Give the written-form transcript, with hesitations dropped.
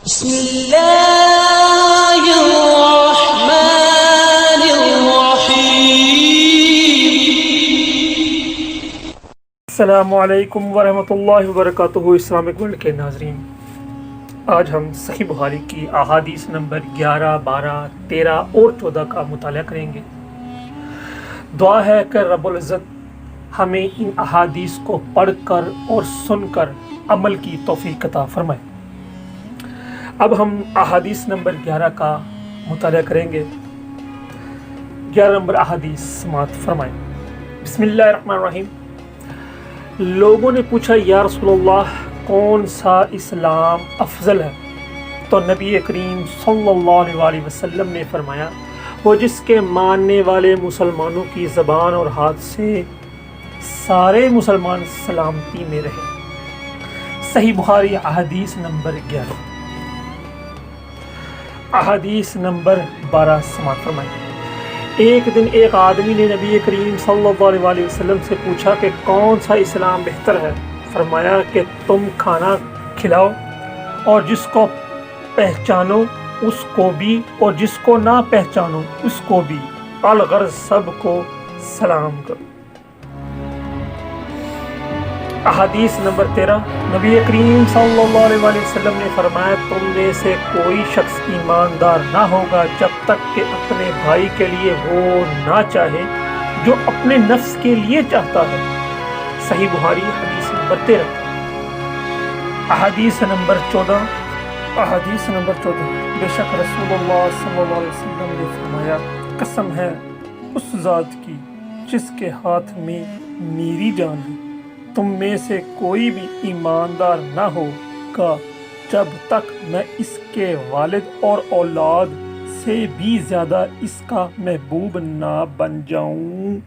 بسم اللہ الرحمن الرحیم۔ السلام علیکم ورحمۃ اللہ وبرکاتہ۔ اسلامک ورلڈ کے ناظرین، آج ہم صحیح بخاری کی احادیث نمبر 11، 12، 13 اور 14 کا مطالعہ کریں گے۔ دعا ہے کہ رب العزت ہمیں ان احادیث کو پڑھ کر اور سن کر عمل کی توفیق عطا فرمائے۔ اب ہم احادیث نمبر 11 کا مطالعہ کریں گے۔ 11 نمبر احادیث سماعت فرمائیں۔ بسم اللہ الرحمن الرحیم۔ لوگوں نے پوچھا، یا رسول اللہ، کون سا اسلام افضل ہے؟ تو نبی کریم صلی اللہ علیہ وسلم نے فرمایا، وہ جس کے ماننے والے مسلمانوں کی زبان اور ہاتھ سے سارے مسلمان سلامتی میں رہے۔ صحیح بخاری احادیث نمبر 11۔ احادیث نمبر 12 سماعت فرمائیں۔ ایک دن ایک آدمی نے نبی کریم صلی اللہ علیہ وسلم سے پوچھا کہ کون سا اسلام بہتر ہے؟ فرمایا کہ تم کھانا کھلاؤ اور جس کو پہچانو اس کو بھی اور جس کو نہ پہچانو اس کو بھی، الغرض سب کو سلام کرو۔ احادیث نمبر 13۔ نبی کریم صلی اللہ علیہ وسلم نے فرمایا، تم میں سے کوئی شخص ایماندار نہ ہوگا جب تک کہ اپنے بھائی کے لیے وہ نہ چاہے جو اپنے نفس کے لیے چاہتا ہے۔ صحیح بخاری حدیث نمبر 13۔ احادیث نمبر 14۔ احادیث نمبر 14۔ بے شک رسول اللہ صلی اللہ علیہ وسلم نے فرمایا، قسم ہے اس ذات کی جس کے ہاتھ میں میری جان ہے، تم میں سے کوئی بھی ایماندار نہ ہوگا جب تک میں اس کے والد اور اولاد سے بھی زیادہ اس کا محبوب نہ بن جاؤں۔